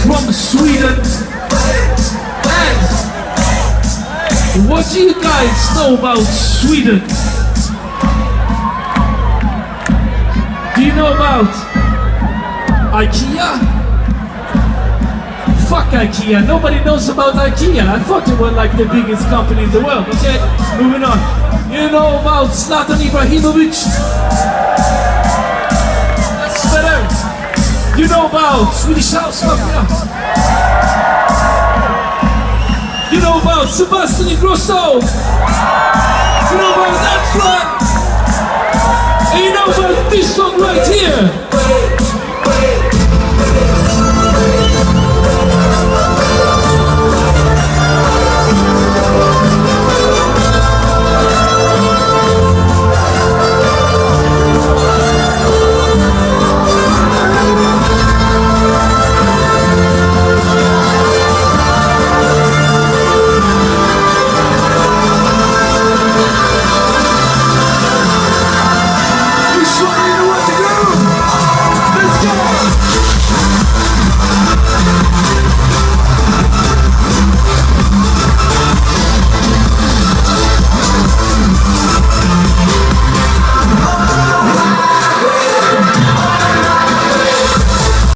from Sweden. And what do you guys know about Sweden? Do you know about IKEA? Fuck IKEA, nobody knows about IKEA. I thought they were like the biggest company in the world. Okay, moving on. You know about Zlatan Ibrahimovic? That's better. You know about Swedish House Mafia? You know about Sebastian Ingrosso? You know about that one? And you know about this song right here?